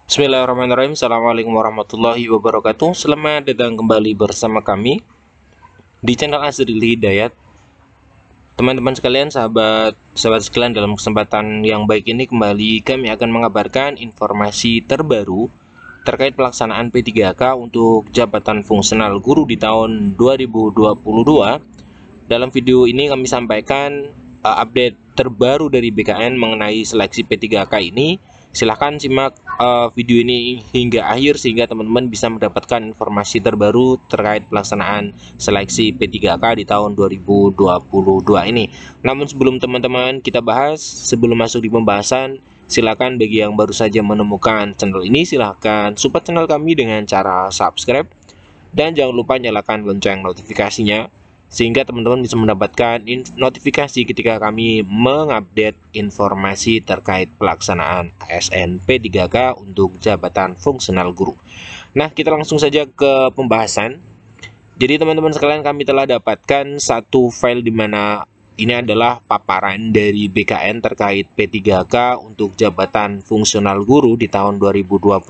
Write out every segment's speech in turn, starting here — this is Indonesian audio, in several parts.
Bismillahirrahmanirrahim. Assalamualaikum warahmatullahi wabarakatuh. Selamat datang kembali bersama kami di channel Azril Hidayat. Teman-teman sekalian, sahabat sekalian, dalam kesempatan yang baik ini kembali kami akan mengabarkan informasi terbaru terkait pelaksanaan P3K untuk jabatan fungsional guru di tahun 2022. Dalam video ini kami sampaikan update terbaru dari BKN mengenai seleksi P3K ini. Silahkan simak video ini hingga akhir sehingga teman-teman bisa mendapatkan informasi terbaru terkait pelaksanaan seleksi P3K di tahun 2022 ini. Namun sebelum teman-teman kita bahas, sebelum masuk di pembahasan, silakan bagi yang baru saja menemukan channel ini, silahkan support channel kami dengan cara subscribe dan jangan lupa nyalakan lonceng notifikasinya sehingga teman-teman bisa mendapatkan notifikasi ketika kami mengupdate informasi terkait pelaksanaan ASN P3K untuk jabatan fungsional guru. Nah, kita langsung saja ke pembahasan. Jadi teman-teman sekalian, kami telah dapatkan satu file di mana ini adalah paparan dari BKN terkait P3K untuk jabatan fungsional guru di tahun 2022.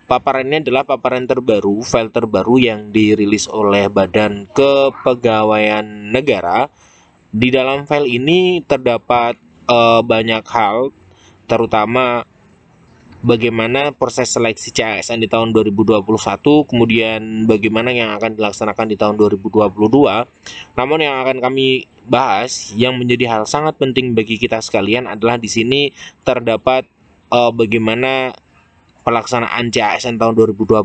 Paparannya adalah paparan terbaru, file terbaru yang dirilis oleh Badan Kepegawaian Negara. Di dalam file ini terdapat banyak hal, terutama bagaimana proses seleksi CASN di tahun 2021, kemudian bagaimana yang akan dilaksanakan di tahun 2022. Namun yang akan kami bahas yang menjadi hal sangat penting bagi kita sekalian adalah di sini terdapat bagaimana pelaksanaan CASN tahun 2022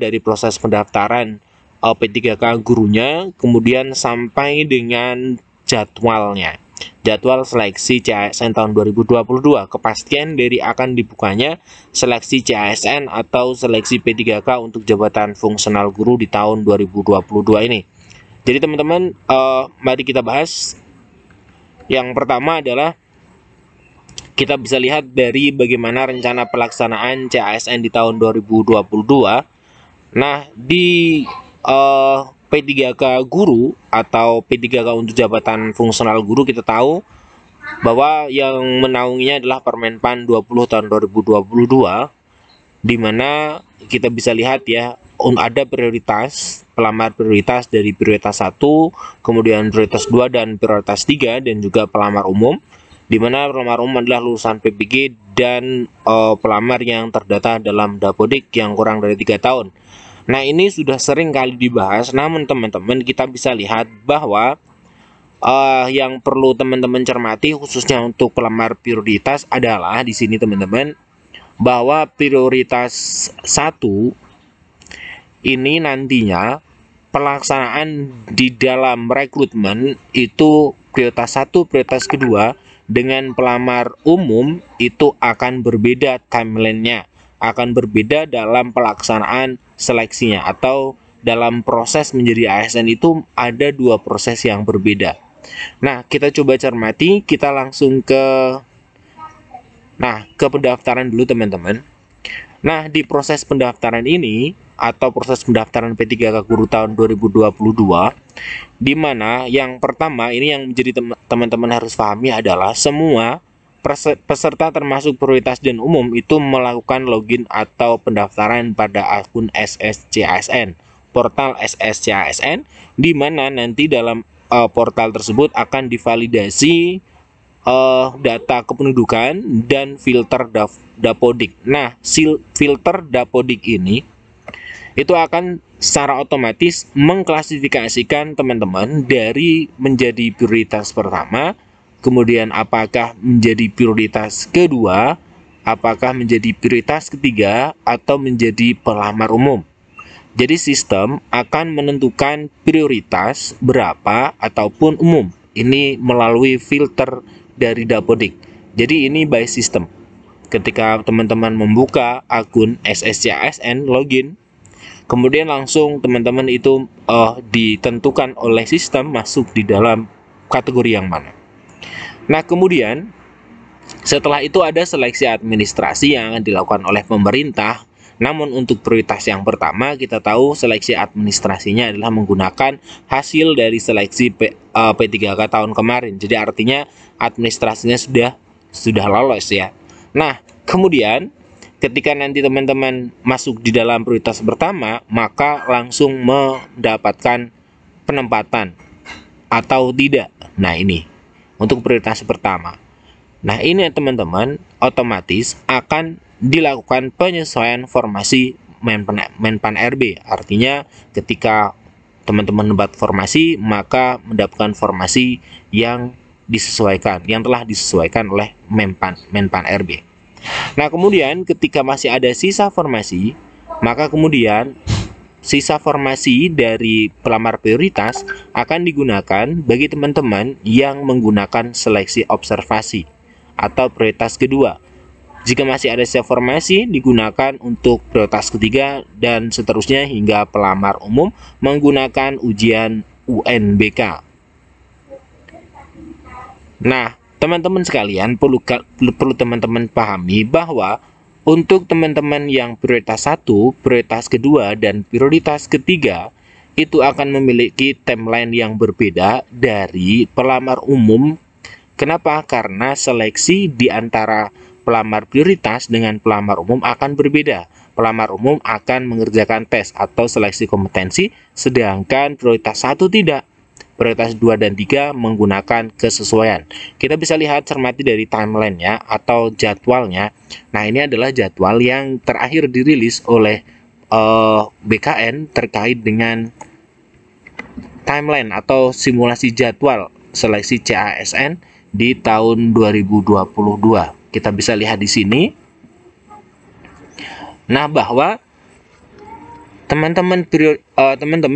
dari proses pendaftaran P3K gurunya, kemudian sampai dengan jadwalnya, jadwal seleksi CASN tahun 2022, kepastian dari akan dibukanya seleksi CASN atau seleksi P3K untuk jabatan fungsional guru di tahun 2022 ini. Jadi teman-teman, mari kita bahas. Yang pertama adalah kita bisa lihat dari bagaimana rencana pelaksanaan CASN di tahun 2022. Nah, di P3K guru atau P3K untuk jabatan fungsional guru, kita tahu bahwa yang menaunginya adalah Permenpan 20 tahun 2022, di mana kita bisa lihat ya, ada prioritas, pelamar prioritas dari prioritas 1, kemudian prioritas 2 dan prioritas 3, dan juga pelamar umum, di mana pelamar umum adalah lulusan PPG dan pelamar yang terdata dalam Dapodik yang kurang dari 3 tahun. Nah, ini sudah sering kali dibahas, namun teman-teman kita bisa lihat bahwa yang perlu teman-teman cermati khususnya untuk pelamar prioritas adalah di sini teman-teman, bahwa prioritas 1 ini nantinya pelaksanaan di dalam rekrutmen itu prioritas 1, prioritas kedua dengan pelamar umum itu akan berbeda timelinenya, akan berbeda dalam pelaksanaan seleksinya, atau dalam proses menjadi ASN itu ada 2 proses yang berbeda. Nah, kita coba cermati, kita langsung ke pendaftaran dulu teman-teman. Nah, di proses pendaftaran ini atau proses pendaftaran P3K guru tahun 2022, di mana yang pertama ini yang menjadi teman-teman harus pahami adalah semua peserta termasuk prioritas dan umum itu melakukan login atau pendaftaran pada akun SSCASN, portal SSCASN, di mana nanti dalam portal tersebut akan divalidasi data kependudukan dan filter Dapodik. Nah, filter Dapodik ini itu akan secara otomatis mengklasifikasikan teman-teman dari menjadi prioritas pertama, kemudian apakah menjadi prioritas kedua, apakah menjadi prioritas ketiga, atau menjadi pelamar umum. Jadi sistem akan menentukan prioritas berapa ataupun umum. Ini melalui filter dari Dapodik. Jadi ini by system. Ketika teman-teman membuka akun SSCASN login, kemudian langsung teman-teman itu ditentukan oleh sistem masuk di dalam kategori yang mana. Nah, kemudian setelah itu ada seleksi administrasi yang akan dilakukan oleh pemerintah. Namun untuk prioritas yang pertama, kita tahu seleksi administrasinya adalah menggunakan hasil dari seleksi P3K tahun kemarin. Jadi artinya administrasinya sudah lolos ya. Nah, kemudian ketika nanti teman-teman masuk di dalam prioritas pertama, maka langsung mendapatkan penempatan atau tidak. Nah, ini untuk prioritas pertama. Nah, ini teman-teman otomatis akan dilakukan penyesuaian formasi Menpan RB. Artinya ketika teman-teman mendapat formasi, maka mendapatkan formasi yang disesuaikan, yang telah disesuaikan oleh Menpan RB. Nah, kemudian ketika masih ada sisa formasi, maka kemudian sisa formasi dari pelamar prioritas akan digunakan bagi teman-teman yang menggunakan seleksi observasi atau prioritas kedua. Jika masih ada sisa formasi, digunakan untuk prioritas ketiga dan seterusnya hingga pelamar umum menggunakan ujian UNBK. Nah, teman-teman sekalian, perlu teman-teman pahami bahwa untuk teman-teman yang prioritas 1, prioritas kedua, dan prioritas ketiga itu akan memiliki timeline yang berbeda dari pelamar umum. Kenapa? Karena seleksi di antara pelamar prioritas dengan pelamar umum akan berbeda. Pelamar umum akan mengerjakan tes atau seleksi kompetensi, sedangkan prioritas 1 tidak. Prioritas 2 dan 3 menggunakan kesesuaian. Kita bisa lihat cermati dari timeline-nya atau jadwalnya. Nah, ini adalah jadwal yang terakhir dirilis oleh BKN terkait dengan timeline atau simulasi jadwal seleksi CASN di tahun 2022. Kita bisa lihat di sini. Nah, bahwa teman-teman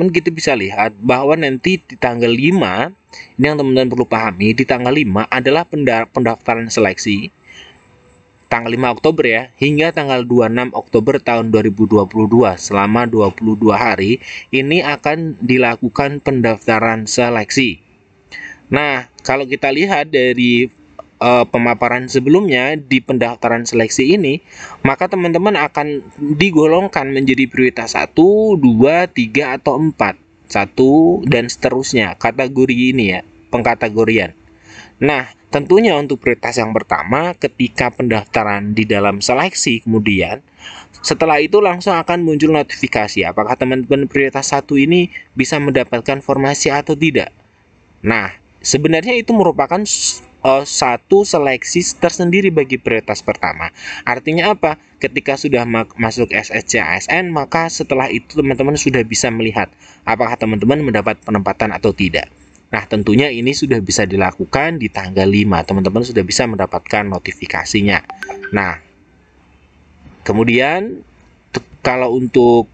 kita bisa lihat bahwa nanti di tanggal 5, ini yang teman-teman perlu pahami, di tanggal 5 adalah pendaftaran seleksi tanggal 5 Oktober ya, hingga tanggal 26 Oktober tahun 2022. Selama 22 hari ini akan dilakukan pendaftaran seleksi. Nah, kalau kita lihat dari pemaparan sebelumnya di pendaftaran seleksi ini, maka teman-teman akan digolongkan menjadi prioritas 1, 2, 3, atau 4, 1, dan seterusnya, kategori ini ya, pengkategorian. Nah, tentunya untuk prioritas yang pertama, ketika pendaftaran di dalam seleksi, kemudian setelah itu langsung akan muncul notifikasi apakah teman-teman prioritas 1 ini bisa mendapatkan formasi atau tidak. Nah, sebenarnya itu merupakan satu seleksi tersendiri bagi prioritas pertama. Artinya apa? Ketika sudah masuk SSCASN, maka setelah itu teman-teman sudah bisa melihat apakah teman-teman mendapat penempatan atau tidak. Nah, tentunya ini sudah bisa dilakukan di tanggal 5. Teman-teman sudah bisa mendapatkan notifikasinya. Nah, kemudian kalau untuk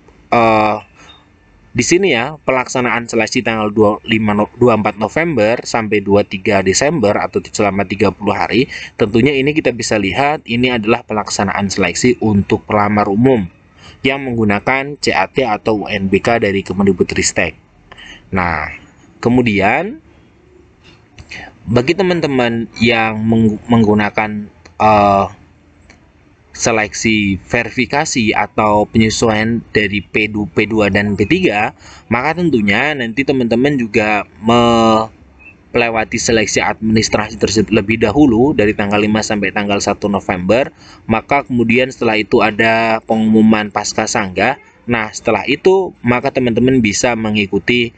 di sini ya, pelaksanaan seleksi tanggal 24 November sampai 23 Desember atau selama 30 hari, tentunya ini kita bisa lihat ini adalah pelaksanaan seleksi untuk pelamar umum yang menggunakan CAT atau UNBK dari Kemendikbudristek. Nah, kemudian bagi teman-teman yang menggunakan seleksi verifikasi atau penyesuaian dari P2 dan P3, maka tentunya nanti teman-teman juga melewati seleksi administrasi tersebut lebih dahulu dari tanggal 5 sampai tanggal 1 November, maka kemudian setelah itu ada pengumuman pasca sanggah. Nah, setelah itu maka teman-teman bisa mengikuti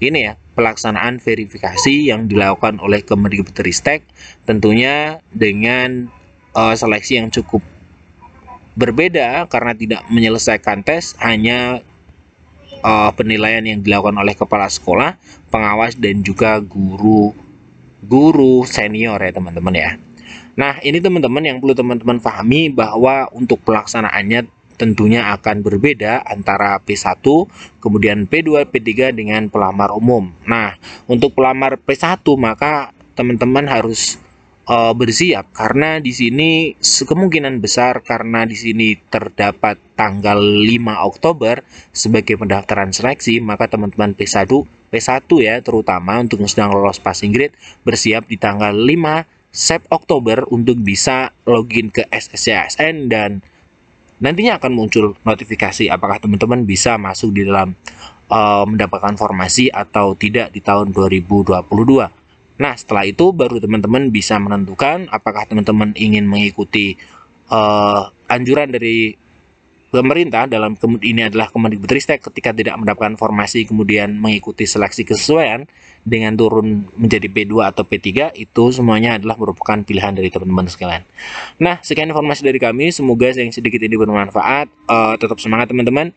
ini ya, pelaksanaan verifikasi yang dilakukan oleh Kemendikbudristek, tentunya dengan seleksi yang cukup berbeda karena tidak menyelesaikan tes, hanya penilaian yang dilakukan oleh kepala sekolah, pengawas, dan juga guru senior ya teman-teman ya. Nah, ini teman-teman yang perlu teman-teman pahami bahwa untuk pelaksanaannya tentunya akan berbeda antara P1, kemudian P2, P3 dengan pelamar umum. Nah, untuk pelamar P1 maka teman-teman harus bersiap karena di sini kemungkinan besar karena di sini terdapat tanggal 5 Oktober sebagai pendaftaran seleksi, maka teman-teman P1 ya terutama untuk yang sedang lolos passing grade bersiap di tanggal 5 Oktober untuk bisa login ke SSCASN dan nantinya akan muncul notifikasi apakah teman-teman bisa masuk di dalam mendapatkan formasi atau tidak di tahun 2022. Nah, setelah itu baru teman-teman bisa menentukan apakah teman-teman ingin mengikuti anjuran dari pemerintah dalam ini adalah Kemendikbudristek ketika tidak mendapatkan formasi kemudian mengikuti seleksi kesesuaian dengan turun menjadi P2 atau P3, itu semuanya adalah merupakan pilihan dari teman-teman sekalian. Nah, sekian informasi dari kami, semoga yang sedikit ini bermanfaat. Tetap semangat teman-teman.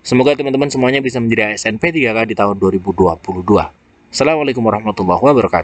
Semoga teman-teman semuanya bisa menjadi ASN P3K di tahun 2022. Assalamualaikum warahmatullahi wabarakatuh.